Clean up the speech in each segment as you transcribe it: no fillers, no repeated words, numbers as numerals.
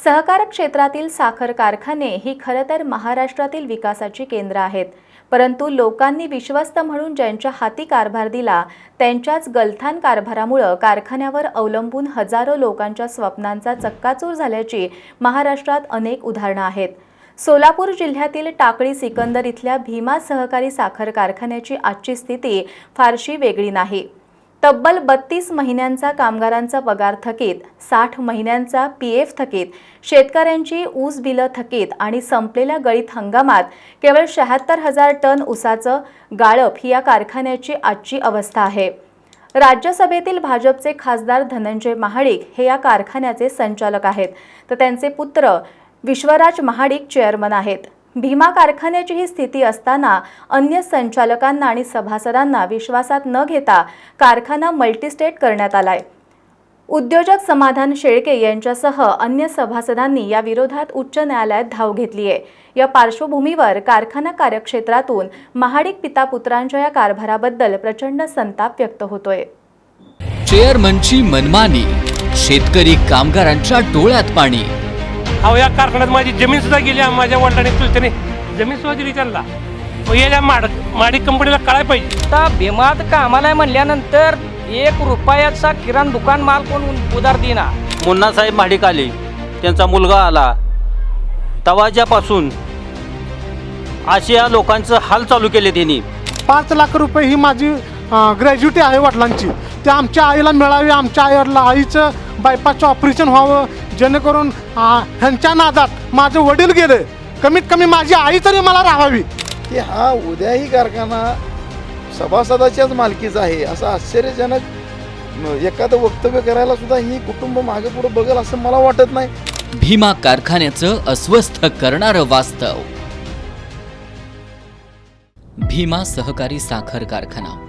सहकार क्षेत्रातील साखर कारखाने ही खरं तर महाराष्ट्रातील विकासाची केंद्र आहेत. परंतु लोकांनी विश्वस्त म्हणून ज्यांच्या हाती कारभार दिला त्यांच्याच गलथान कारभारामुळे कारखान्यावर अवलंबून हजारो लोकांच्या स्वप्नांचा चक्काचूर झाल्याची महाराष्ट्रात अनेक उदाहरणं आहेत. सोलापूर जिल्ह्यातील टाकळी सिकंदर इथल्या भीमा सहकारी साखर कारखान्याची आजची स्थिती फारशी वेगळी नाही. तब्बल 32 महिन्यांचा कामगारांचा पगार थकीत, 60 महिन्यांचा पीएफ थकीत, शेतकऱ्यांची ऊस बिलं थकीत आणि संपलेल्या गळीत हंगामात केवळ 76,000 टन ऊसाचं गाळप ही या कारखान्याची आजची अवस्था आहे. राज्यसभेतील भाजपचे खासदार धनंजय महाडिक हे या कारखान्याचे संचालक आहेत, तर त्यांचे पुत्र विश्वराज महाडिक चेअरमन आहेत. भीमा कारखान्याची ही स्थिती असताना अन्य संचालकांना आणि सभासदांना विश्वासात न घेता कारखाना मल्टीस्टेट करण्यात आलाय. उद्योजक समाधान शेळके यांच्यासह अन्य सभासदांनी या विरोधात उच्च न्यायालयात धाव घेतली आहे. या पार्श्वभूमीवर कारखाना कार्यक्षेत्रातून महाडिक पितापुत्रांच्या या कारभाराबद्दल प्रचंड संताप व्यक्त होतोय. चेअरमनची मनमानी, शेतकरी कामगारांच्या डोळ्यात पाणी. अहो, या कारखान्यात माझी जमीन सुद्धा गेली. माझ्या वडिलांनी चुलत्याने जमीन सुद्धा दिली त्यांना. या माडिक कंपनीला कळायला पाहिजे. आता भीमात कामाला म्हणल्यानंतर 1 रुपयाचा किराणा दुकान माल कोण उधार देना. मुन्नासाहेब महाडिक आले, त्यांचा मुलगा आला, तवाच्यापासून असे या लोकांचं हाल चालू केले त्यांनी. 5 लाख रुपये ही माझी ग्रॅज्युटी आहे वडिलांची, ते आमच्या आईला मिळावी. आमच्या आईचं बायपासचं ऑपरेशन व्हावं, जेणेकरून ह्यांच्या नादात माझं वडील गेले. कमीत कमी माझी आई तरी मला राहावी. की हा उद्याही कारखाना सभासदाच्याच मालकीचा आहे असं आश्चर्यजनक एखादं वक्तव्य करायला सुद्धा ही कुटुंब मागे पुढे बघेल असं मला वाटत नाही. भीमा कारखान्याचं अस्वस्थ करणारं वास्तव. भीमा सहकारी साखर कारखाना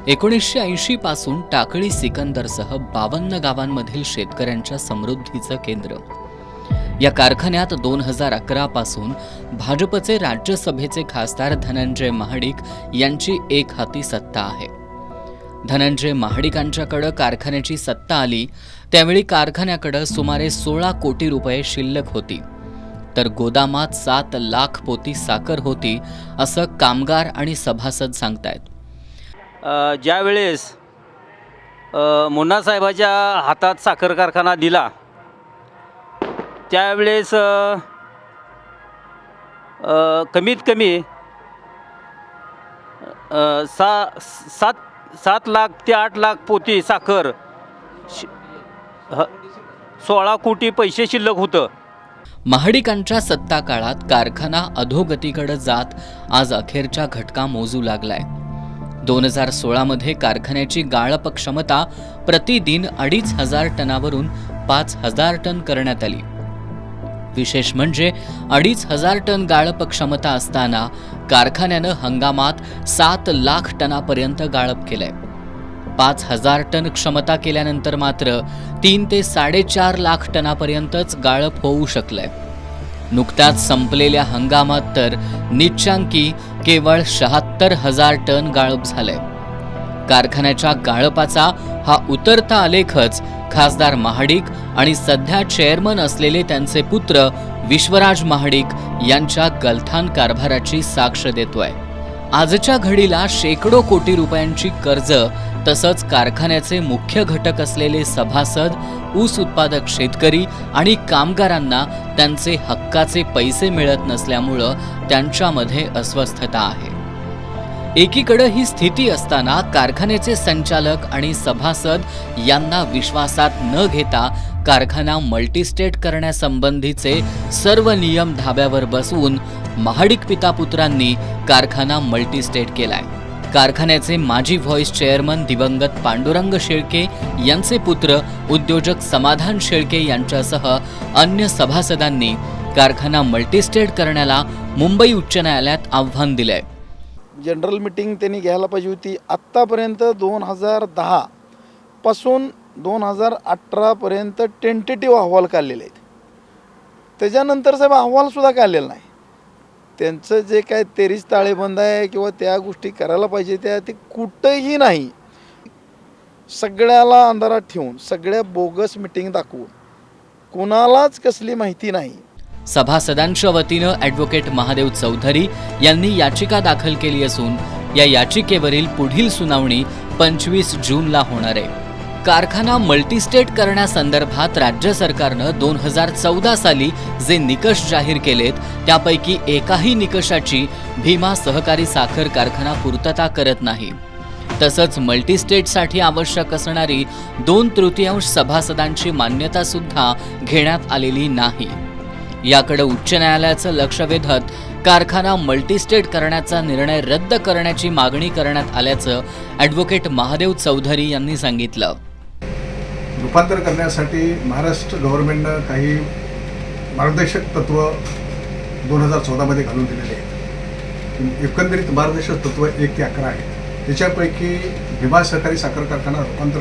1980 पासून टाकळी सिकंदरसह 52 गावांमधील शेतकऱ्यांच्या समृद्धीचं केंद्र. या कारखान्यात 2011 पासून भाजपचे राज्यसभेचे खासदार धनंजय महाडिक यांची एक हाती सत्ता आहे. धनंजय महाडिकांच्याकडे कारखान्याची सत्ता आली त्यावेळी कारखान्याकडे सुमारे 16 कोटी रुपये शिल्लक होती, तर गोदामात 7 लाख पोती साखर होती असं कामगार आणि सभासद सांगतायत. ज्या वेळेस मुन्नासाहेबाच्या हातात साखर कारखाना दिला त्यावेळेस कमीत कमी 7 लाख ते 8 लाख पोती साखर, 16 कोटी पैसे शिल्लक होतं. महाडिकांच्या सत्ता काळात कारखाना अधोगतीकडे जात आज अखेरच्या घटका मोजू लागलाय. 2016 मध्ये कारखान्याची गाळप क्षमता प्रतिदिन 2,500 टनावरून 5,000 टन करण्यात आली. विशेष म्हणजे 2,500 टन गाळप क्षमता असताना कारखान्यानं हंगामात 7 लाख टनापर्यंत गाळप केलंय. 5,000 टन क्षमता केल्यानंतर मात्र 3 ते 4.5 लाख टनापर्यंतच गाळप होऊ शकलंय. नुकत्याच संपलेल्या हंगामात तर निच्चांकी केवळ 76,000 टन गाळप झालंय. कारखान्याच्या गाळपाचा हा उतरता आलेखच खासदार महाडिक आणि सध्या चेअरमन असलेले त्यांचे पुत्र विश्वराज महाडिक यांच्या गलथान कारभाराची साक्ष देतोय. आजच्या घडीला शेकडो कोटी रुपयांची कर्ज तसंच कारखान्याचे मुख्य घटक असलेले सभासद, ऊस उत्पादक शेतकरी आणि कामगारांना त्यांचे हक्काचे पैसे मिळत नसल्यामुळं त्यांच्यामध्ये अस्वस्थता आहे. एकीकडे ही स्थिती असताना कारखान्याचे संचालक आणि सभासद यांना विश्वासात न घेता कारखाना मल्टीस्टेट करण्यासंबंधीचे सर्व नियम धाब्यावर बसवून महाडिक पितापुत्रांनी कारखाना मल्टीस्टेट केलाय. कारखान्याचे माजी व्हाईस चेअरमन दिवंगत पांडुरंग शेळके यांचे पुत्र उद्योजक समाधान शेळके यांच्यासह अन्य सभासदांनी कारखाना मल्टीस्टेट करण्याला मुंबई उच्च न्यायालयात आव्हान दिलंय. जनरल मीटिंग त्यांनी घ्यायला पाहिजे होती. आत्तापर्यंत 2010 पासून 2018 पर्यंत टेंटेटिव्ह अहवाल काढलेले आहेत. त्याच्यानंतर साहेब अहवालसुद्धा काढलेला नाही. त्यांचं जे काय 23 ताळेबंद आहे किंवा त्या गोष्टी करायला पाहिजे त्या ते कुठंही नाही. सगळ्याला अंधारात ठेवून, सगळ्या बोगस मिटिंग दाखवून कुणालाच कसली माहिती नाही. सभासदांच्या वतीनं ॲडव्होकेट महादेव चौधरी यांनी याचिका दाखल केली असून या याचिकेवरील पुढील सुनावणी 25 जूनला होणार आहे. कारखाना मल्टीस्टेट करण्यासंदर्भात राज्य सरकारनं 2014 साली जे निकष जाहीर केलेत त्यापैकी एकाही निकषाची भीमा सहकारी साखर कारखाना पूर्तता करत नाही. तसंच मल्टीस्टेटसाठी आवश्यक असणारी 2/3 सभासदांची मान्यता सुद्धा घेण्यात आलेली नाही. याकडे उच्च न्यायालयाचं लक्ष वेधत कारखाना मल्टीस्टेट करण्याचा निर्णय रद्द करण्याची मागणी करण्यात आल्याचं ॲडव्होकेट महादेव चौधरी यांनी सांगितलं. रूपांतर करण्यासाठी महाराष्ट्र गव्हर्नमेंटनं काही मार्गदर्शक तत्त्व 2014 घालून दिलेले आहेत. एकंदरीत मार्गदर्शक तत्त्व 1 ते 11 आहेत. त्याच्यापैकी भीमा सहकारी साखर कारखाना रूपांतर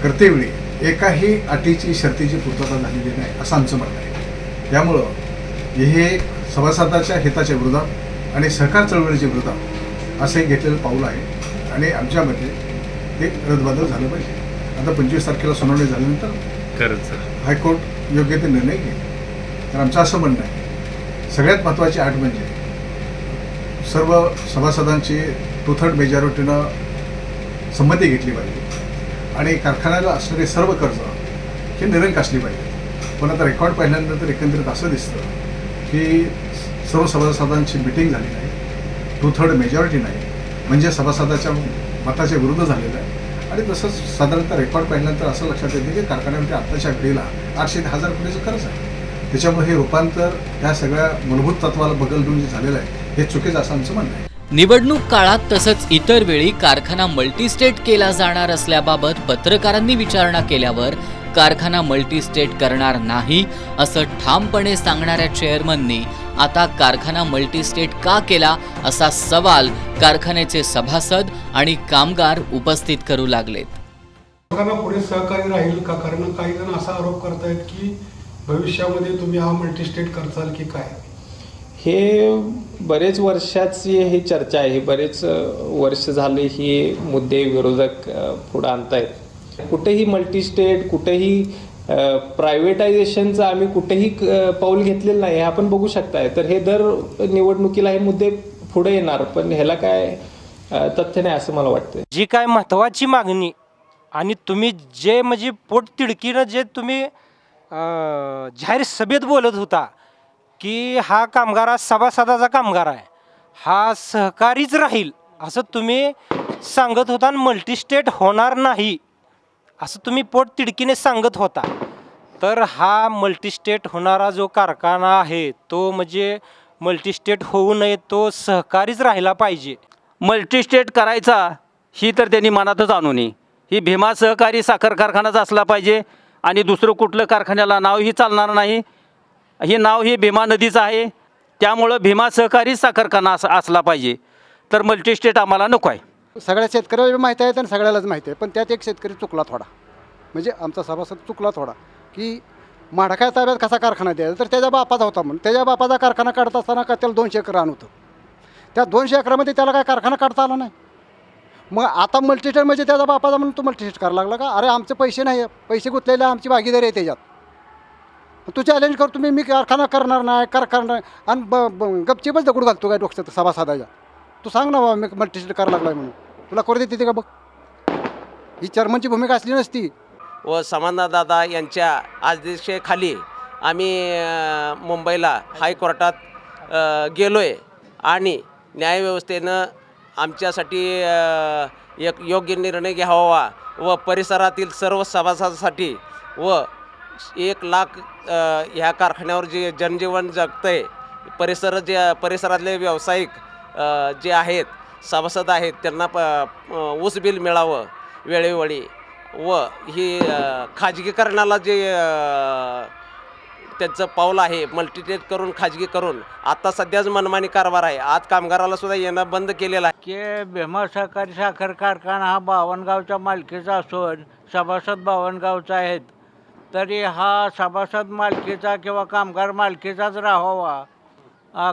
करतेवेळी एकाही अटीची शर्तीची पूर्तता झालेली नाही असं आमचं म्हणणं आहे. त्यामुळं हे सभासदाच्या हिताच्या विरोधात आणि सहकार चळवळीच्या विरोधात असं घेतलेलं पाऊल आहे आणि आमच्यामध्ये ते रद्दबातल झालं पाहिजे. आता 25 तारखेला सुनावणी झाल्यानंतर हायकोर्ट योग्य ते निर्णय घेईल. तर आमचं असं म्हणणं आहे सगळ्यात महत्त्वाची अट म्हणजे सर्व सभासदांची 2/3 मेजॉरिटीनं संमती घेतली पाहिजे आणि कारखान्याला असणारे सर्व कर्ज हे निरंक असली पाहिजे. पण आता रेकॉर्ड पाहिल्यानंतर एकंदरीत असं दिसतं की सर्व सभासदांची मिटिंग झाली नाही, 2/3 मेजॉरिटी नाही, म्हणजे सभासदाच्या मताच्या विरुद्ध झालेलं आहे. आणि तसंच साधारणतः रेकॉर्ड पाहिल्यानंतर असं लक्षात येते की कारखान्यामध्ये आत्ताच्या घडीला 810,000 कोटीचं कर्ज आहे. त्याच्यामुळे हे रूपांतर ह्या सगळ्या मूलभूत तत्वाला बगल देऊन जे झालेलं आहे हे चुकीचं असं आमचं म्हणणं आहे. निवडणूक काळात तसंच इतर वेळी कारखाना मल्टीस्टेट केला जाणार असल्याबाबत पत्रकारांनी विचारणा केल्यावर कारखाना मल्टीस्टेट करणार नाही असं ठामपणे सांगणाऱ्या चेअरमननी आता कारखाना मल्टीस्टेट का केला असा सवाल कारखान्याचे सभासद आणि कामगार उपस्थित करू लागलेत. कारखाना पुढे सहकारी राहील का? कारण काही जण असा आरोप करतायत की भविष्यामध्ये तुम्ही हा मल्टीस्टेट करताल की काय? हे बरेच वर्षाची ही चर्चा आहे. बरेच वर्ष झाले ही मुद्दे विरोधक पुढे आणतायत. कुठेही मल्टीस्टेट, कुठेही प्रायव्हेटायझेशनचं आम्ही कुठेही पाऊल घेतलेलं नाही, हे आपण बघू शकताय. तर हे दर निवडणुकीला हे मुद्दे पुढे येणार, पण ह्याला काय तथ्य नाही असं मला वाटतं. जी काय महत्त्वाची मागणी आणि तुम्ही जे म्हणजे पोट तिडकीनं जे तुम्ही जाहीर सभेत बोलत होता की हा कामगार हा सभासदाचा कामगार आहे, हा सहकारीच राहील असं तुम्ही सांगत होता आणि मल्टीस्टेट होणार नाही असं तुम्ही पोट तिडकीने सांगत होता. तर हा मल्टीस्टेट होणारा जो कारखाना आहे तो म्हणजे मल्टीस्टेट होऊ नये, तो सहकारीच राहिला पाहिजे. मल्टीस्टेट करायचा ही तर त्यांनी मनातच आणू नये. ही भीमा सहकारी साखर कारखानाच असला पाहिजे आणि दुसरं कुठलं कारखान्याला नावही चालणार नाही. हे नाव हे भीमा नदीचं आहे, त्यामुळं भीमा सहकारी साखर कारखाना असला पाहिजे. तर मल्टीस्टेट आम्हाला नको आहे. सगळ्या शेतकऱ्याला माहिती आहे आणि सगळ्यालाच माहिती आहे, पण त्यात एक शेतकरी चुकला थोडा, म्हणजे आमचा सभासद चुकला थोडा, की माडकाय ताब्यात कसा कारखाना द्यायचा. तर त्याच्या बापाचा होता म्हणून त्याच्या बापाचा कारखाना काढत असताना का त्याला 200 एकर रान होतं. त्या 200 एकरामध्ये त्याला काय कारखाना काढता आला नाही. मग आता मल्टीस्टेट म्हणजे त्याचा बापाचा म्हणून तो मल्टीस्टेट करायला लागला का? अरे आमचे पैसे नाही, पैसे गुंतलेले आमची भागीदारी आहे त्याच्यात, तू चॅलेंज करतो मी कारखाना करणार नाही करणार आणि गपचीपच दगड घालतो काय डोक्यात सभासदाच्या. तू सांग ना बाबा मी मल्टीस्टेट करायला लागला म्हणून, तुला करू देते ते का? बघ ही चेअरमनची भूमिका असली नसती. व समाधानदादा यांच्या आदेशाखाली आम्ही मुंबईला हायकोर्टात गेलो आहे आणि न्यायव्यवस्थेनं आमच्यासाठी एक योग्य निर्णय घ्यावा व परिसरातील सर्व सभासदांसाठी व 1 लाख ह्या कारखान्यावर जे जनजीवन जगतं आहे, परिसरातले व्यावसायिक जे आहेत सभासद आहेत त्यांना ऊस बिल मिळावं वेळोवेळी व ही खाजगीकरणाला जे त्यांचं पाऊल आहे मल्टीस्टेट करून खाजगी करून आता सध्याच मनमानी कारभार आहे. आज कामगाराला सुद्धा येणं बंद केलेलं आहे. की भीमा सहकारी साखर कारखाना हा बावनगावच्या मालकीचा असून सभासद बावनगावचा आहेत, तरी हा सभासद मालकीचा किंवा कामगार मालकीचाच राहावा,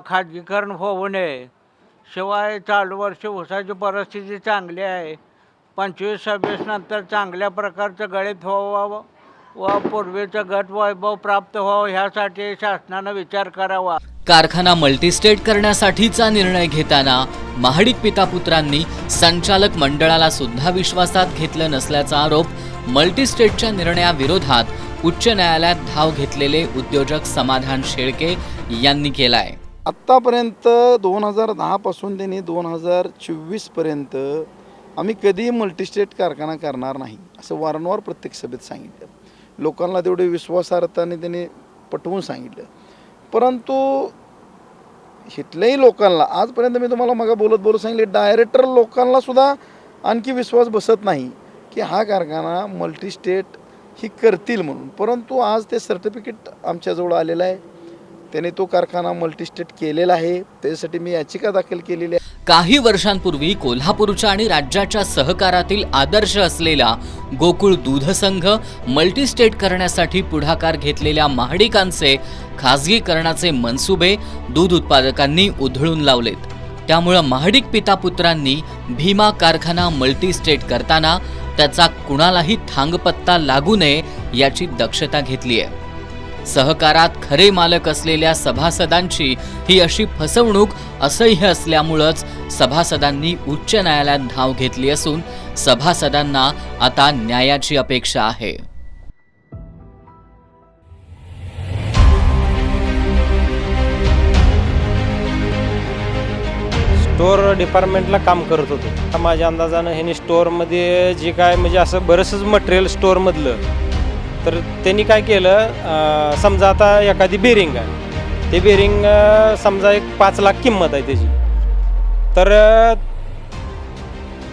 खाजगीकरण होऊ नये. शिवाय चालू वर्षी ऊसाची परिस्थिती चांगली आहे, 25-26 नंतर चांगल्या प्रकारचं गळीत व्हावं व पूर्वीचं गट वैभव प्राप्त व्हावं ह्यासाठी शासनानं विचार करावा. कारखाना मल्टीस्टेट करण्यासाठीचा निर्णय घेताना महाडिक पितापुत्रांनी संचालक मंडळाला सुद्धा विश्वासात घेतलं नसल्याचा आरोप मल्टीस्टेटच्या निर्णयाविरोधात उच्च न्यायालयात धाव घेतलेले उद्योजक समाधान शेळके यांनी केलाय. आत्तापर्यंत 2010 पासून त्यांनी 2024पर्यंत आम्ही कधीही मल्टीस्टेट कारखाना करणार नाही असं वारंवार प्रत्येक सभेत सांगितलं. लोकांना तेवढे विश्वासार्थाने त्यांनी पटवून सांगितलं. परंतु इथल्याही लोकांना आजपर्यंत मी तुम्हाला मग बोलत सांगितले, डायरेक्टर लोकांना सुद्धा आणखी विश्वास बसत नाही की हा कारखाना मल्टीस्टेट ही करतील म्हणून. परंतु आज ते सर्टिफिकेट आमच्याजवळ आलेलं आहे. त्याने तो कारखाना मल्टीस्टेट केलेला आहे. त्याच्यासाठी मी याचिका दाखल केलेली आहे. काही वर्षांपूर्वी कोल्हापूरच्या आणि राज्याच्या सहकारातील आदर्श असलेला गोकुळ दूध संघ मल्टीस्टेट करण्यासाठी पुढाकार घेतलेल्या महाडिकांचे खासगीकरणाचे मनसुबे दूध उत्पादकांनी उधळून लावलेत. त्यामुळे महाडिक पितापुत्रांनी भीमा कारखाना मल्टीस्टेट करताना त्याचा कुणालाही थांगपत्ता लागू नये याची दक्षता घेतली आहे. सहकारात खरे मालक असलेल्या सभासदांची ही अशी फसवणूक असह्य असल्यामुळेच सभासदांनी उच्च न्यायालयात धाव घेतली असून सभासदांना आता न्यायाची अपेक्षा आहे. स्टोअर डिपार्टमेंटला काम करत होतो. माझ्या अंदाजानं ह्यांनी स्टोअरमध्ये जे काय म्हणजे असं बरंचसं मटेरियल स्टोअरमधलं, तर त्यांनी काय केलं, समजा आता एखादी बेरिंग आहे, ते बेरिंग समजा एक 5 लाख किंमत आहे त्याची, तर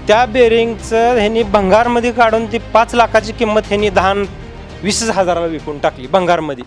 त्या बेरिंगचं ह्यांनी भंगारमध्ये काढून ती 5 लाखाची किंमत ह्यांनी 10-20 हजाराला विकून टाकली भंगारमध्ये.